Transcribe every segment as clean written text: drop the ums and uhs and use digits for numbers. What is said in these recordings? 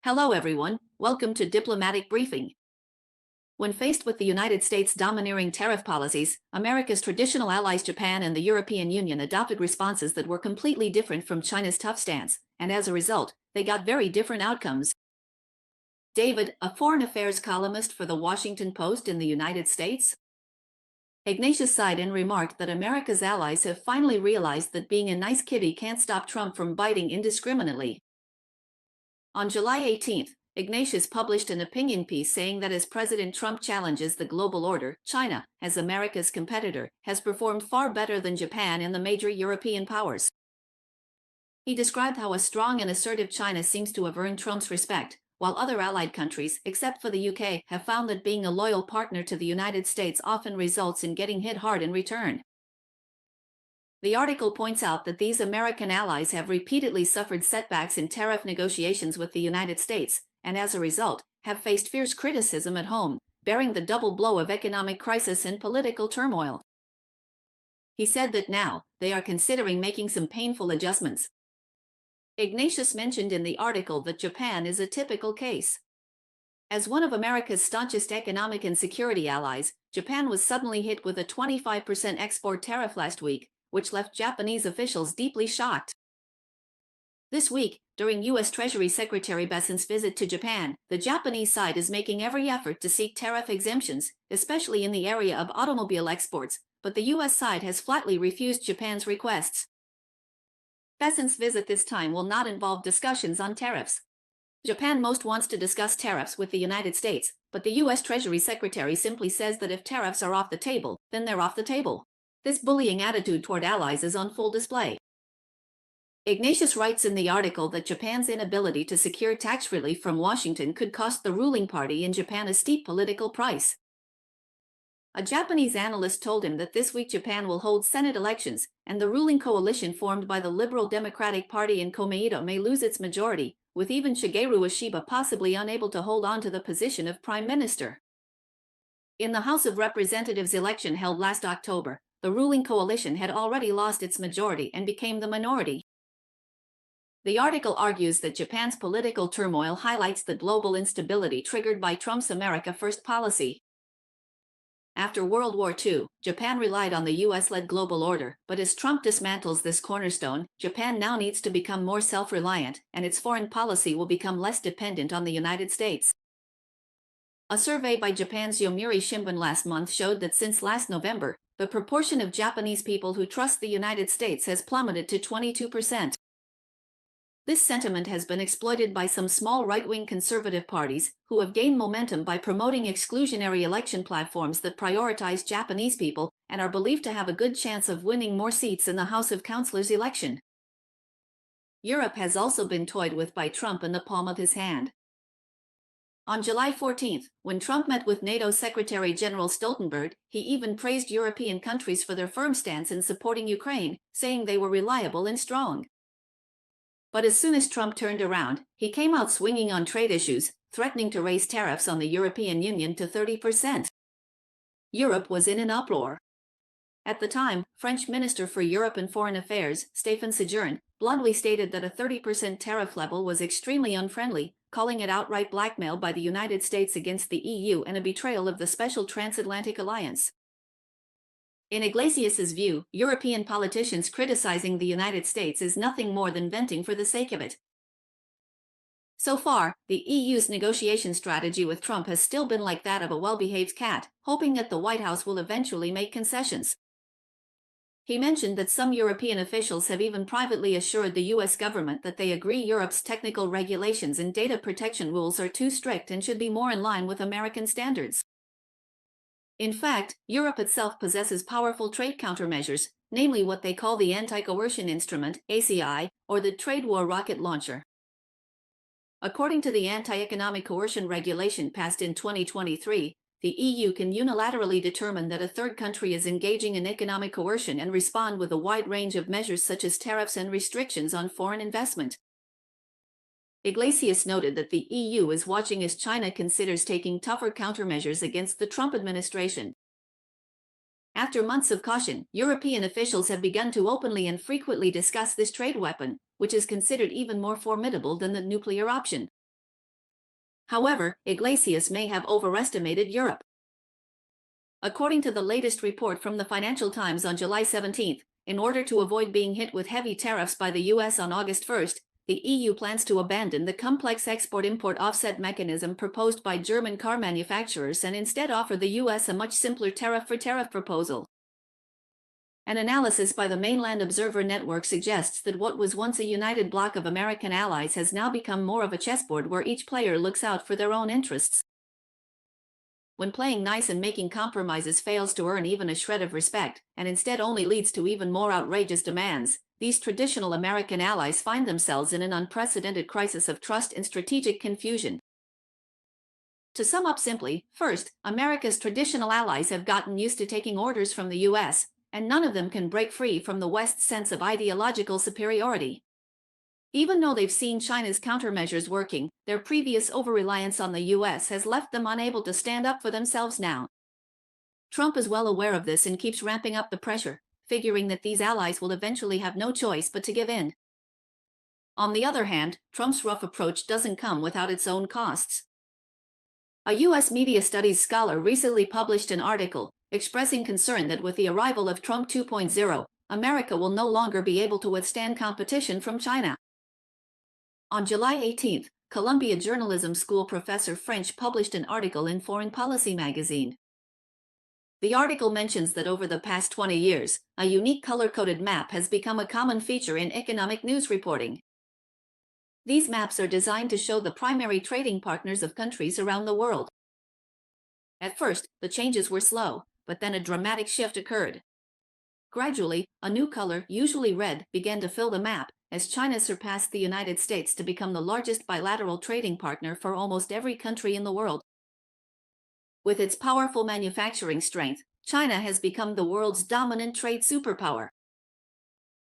Hello everyone, welcome to Diplomatic Briefing. When faced with the United States' domineering tariff policies, America's traditional allies Japan and the European Union adopted responses that were completely different from China's tough stance, and as a result, they got very different outcomes. David, a foreign affairs columnist for the Washington Post in the United States, Ignatius sighed and remarked that America's allies have finally realized that being a nice kitty can't stop Trump from biting indiscriminately. On July 18, Ignatius published an opinion piece saying that as President Trump challenges the global order, China, as America's competitor, has performed far better than Japan and the major European powers. He described how a strong and assertive China seems to have earned Trump's respect, while other allied countries, except for the UK, have found that being a loyal partner to the United States often results in getting hit hard in return. The article points out that these American allies have repeatedly suffered setbacks in tariff negotiations with the United States, and as a result, have faced fierce criticism at home, bearing the double blow of economic crisis and political turmoil. He said that now, they are considering making some painful adjustments. Ignatius mentioned in the article that Japan is a typical case. As one of America's staunchest economic and security allies, Japan was suddenly hit with a 25% export tariff last week, which left Japanese officials deeply shocked. This week, during U.S. Treasury Secretary Besant's visit to Japan, the Japanese side is making every effort to seek tariff exemptions, especially in the area of automobile exports, but the U.S. side has flatly refused Japan's requests. Besant's visit this time will not involve discussions on tariffs. Japan most wants to discuss tariffs with the United States, but the U.S. Treasury Secretary simply says that if tariffs are off the table, then they're off the table. This bullying attitude toward allies is on full display. Ignatius writes in the article that Japan's inability to secure tax relief from Washington could cost the ruling party in Japan a steep political price. A Japanese analyst told him that this week Japan will hold Senate elections, and the ruling coalition formed by the Liberal Democratic Party in Komeito may lose its majority, with even Shigeru Ishiba possibly unable to hold on to the position of Prime Minister. In the House of Representatives election held last October, the ruling coalition had already lost its majority and became the minority. The article argues that Japan's political turmoil highlights the global instability triggered by Trump's America First policy. After World War II, Japan relied on the US-led global order, but as Trump dismantles this cornerstone, Japan now needs to become more self-reliant, and its foreign policy will become less dependent on the United States. A survey by Japan's Yomiuri Shimbun last month showed that since last November, the proportion of Japanese people who trust the United States has plummeted to 22%. This sentiment has been exploited by some small right-wing conservative parties, who have gained momentum by promoting exclusionary election platforms that prioritize Japanese people and are believed to have a good chance of winning more seats in the House of Councillors election. Europe has also been toyed with by Trump in the palm of his hand. On July 14, when Trump met with NATO Secretary General Stoltenberg, he even praised European countries for their firm stance in supporting Ukraine, saying they were reliable and strong. But as soon as Trump turned around, he came out swinging on trade issues, threatening to raise tariffs on the European Union to 30%. Europe was in an uproar. At the time, French Minister for Europe and Foreign Affairs, Stéphane Séjourné, bluntly stated that a 30% tariff level was extremely unfriendly, calling it outright blackmail by the United States against the EU and a betrayal of the special transatlantic alliance. In Iglesias's view, European politicians criticizing the United States is nothing more than venting for the sake of it. So far, the EU's negotiation strategy with Trump has still been like that of a well-behaved cat, hoping that the White House will eventually make concessions. He mentioned that some European officials have even privately assured the US government that they agree Europe's technical regulations and data protection rules are too strict and should be more in line with American standards. In fact, Europe itself possesses powerful trade countermeasures, namely what they call the Anti-Coercion Instrument, ACI, or the Trade War Rocket Launcher. According to the Anti-Economic Coercion Regulation passed in 2023, the EU can unilaterally determine that a third country is engaging in economic coercion and respond with a wide range of measures such as tariffs and restrictions on foreign investment. Iglesias noted that the EU is watching as China considers taking tougher countermeasures against the Trump administration. After months of caution, European officials have begun to openly and frequently discuss this trade weapon, which is considered even more formidable than the nuclear option. However, Iglesias may have overestimated Europe. According to the latest report from the Financial Times on July 17, in order to avoid being hit with heavy tariffs by the US on August 1, the EU plans to abandon the complex export-import offset mechanism proposed by German car manufacturers and instead offer the US a much simpler tariff-for-tariff proposal. An analysis by the Mainland Observer Network suggests that what was once a united bloc of American allies has now become more of a chessboard where each player looks out for their own interests. When playing nice and making compromises fails to earn even a shred of respect, and instead only leads to even more outrageous demands, these traditional American allies find themselves in an unprecedented crisis of trust and strategic confusion. To sum up simply, first, America's traditional allies have gotten used to taking orders from the US, and none of them can break free from the West's sense of ideological superiority. Even though they've seen China's countermeasures working, their previous over-reliance on the US has left them unable to stand up for themselves now. Trump is well aware of this and keeps ramping up the pressure, figuring that these allies will eventually have no choice but to give in. On the other hand, Trump's rough approach doesn't come without its own costs. A US media studies scholar recently published an article expressing concern that with the arrival of Trump 2.0, America will no longer be able to withstand competition from China. On July 18, Columbia Journalism School professor French published an article in Foreign Policy magazine. The article mentions that over the past 20 years, a unique color-coded map has become a common feature in economic news reporting. These maps are designed to show the primary trading partners of countries around the world. At first, the changes were slow, but then a dramatic shift occurred. Gradually, a new color, usually red, began to fill the map, as China surpassed the United States to become the largest bilateral trading partner for almost every country in the world. With its powerful manufacturing strength, China has become the world's dominant trade superpower.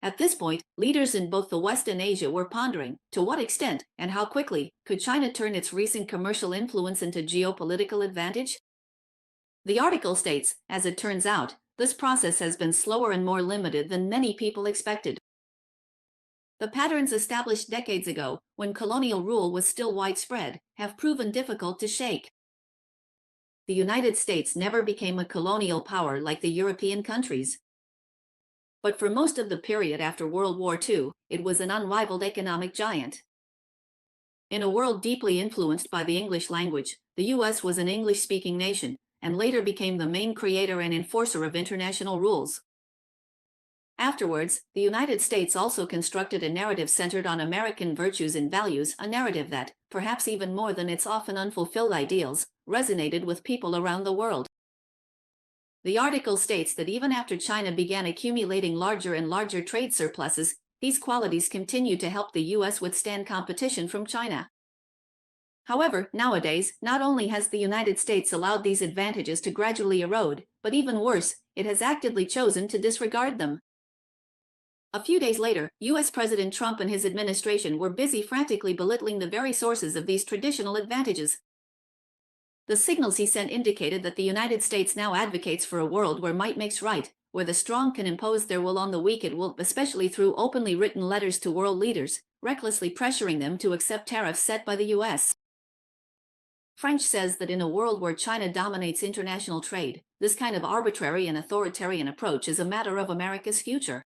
At this point, leaders in both the West and Asia were pondering, to what extent, and how quickly, could China turn its recent commercial influence into geopolitical advantage? The article states, as it turns out, this process has been slower and more limited than many people expected. The patterns established decades ago, when colonial rule was still widespread, have proven difficult to shake. The United States never became a colonial power like the European countries. But for most of the period after World War II, it was an unrivaled economic giant. In a world deeply influenced by the English language, the US was an English-speaking nation, and later became the main creator and enforcer of international rules. Afterwards, the United States also constructed a narrative centered on American virtues and values, a narrative that, perhaps even more than its often unfulfilled ideals, resonated with people around the world. The article states that even after China began accumulating larger and larger trade surpluses, these qualities continued to help the US withstand competition from China. However, nowadays, not only has the United States allowed these advantages to gradually erode, but even worse, it has actively chosen to disregard them. A few days later, US President Trump and his administration were busy frantically belittling the very sources of these traditional advantages. The signals he sent indicated that the United States now advocates for a world where might makes right, where the strong can impose their will on the weak at will, especially through openly written letters to world leaders, recklessly pressuring them to accept tariffs set by the US. French says that in a world where China dominates international trade, this kind of arbitrary and authoritarian approach is a matter of America's future.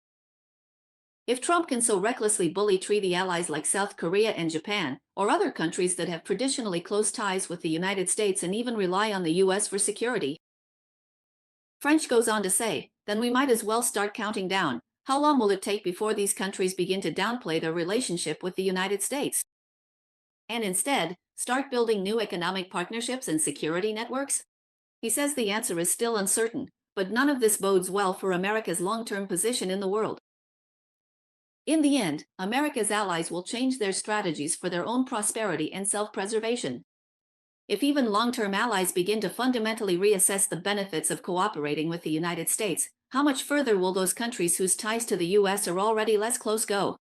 If Trump can so recklessly bully treaty allies like South Korea and Japan, or other countries that have traditionally close ties with the United States and even rely on the US for security, French goes on to say, then we might as well start counting down. How long will it take before these countries begin to downplay their relationship with the United States? And instead, start building new economic partnerships and security networks? He says the answer is still uncertain, but none of this bodes well for America's long-term position in the world. In the end, America's allies will change their strategies for their own prosperity and self-preservation. If even long-term allies begin to fundamentally reassess the benefits of cooperating with the United States, how much further will those countries whose ties to the US are already less close go?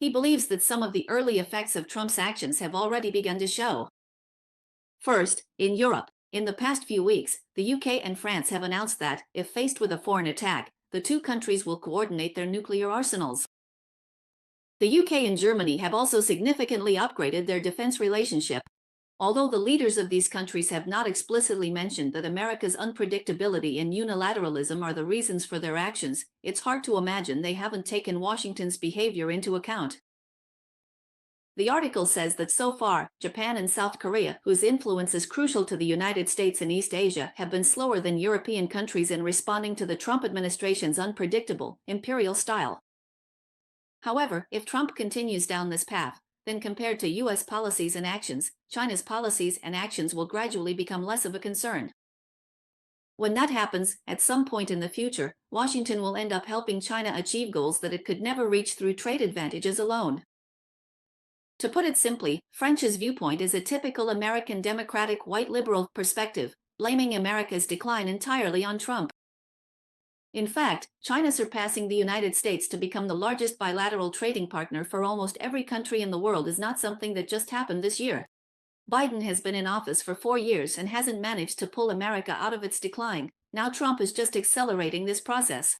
He believes that some of the early effects of Trump's actions have already begun to show. First, in Europe, in the past few weeks, the UK and France have announced that, if faced with a foreign attack, the two countries will coordinate their nuclear arsenals. The UK and Germany have also significantly upgraded their defense relationship. Although the leaders of these countries have not explicitly mentioned that America's unpredictability and unilateralism are the reasons for their actions, it's hard to imagine they haven't taken Washington's behavior into account. The article says that so far, Japan and South Korea, whose influence is crucial to the United States and East Asia, have been slower than European countries in responding to the Trump administration's unpredictable, imperial style. However, if Trump continues down this path, then compared to U.S. policies and actions, China's policies and actions will gradually become less of a concern. When that happens, at some point in the future, Washington will end up helping China achieve goals that it could never reach through trade advantages alone. To put it simply, French's viewpoint is a typical American democratic white liberal perspective, blaming America's decline entirely on Trump. In fact, China surpassing the United States to become the largest bilateral trading partner for almost every country in the world is not something that just happened this year. Biden has been in office for 4 years and hasn't managed to pull America out of its decline. Now Trump is just accelerating this process.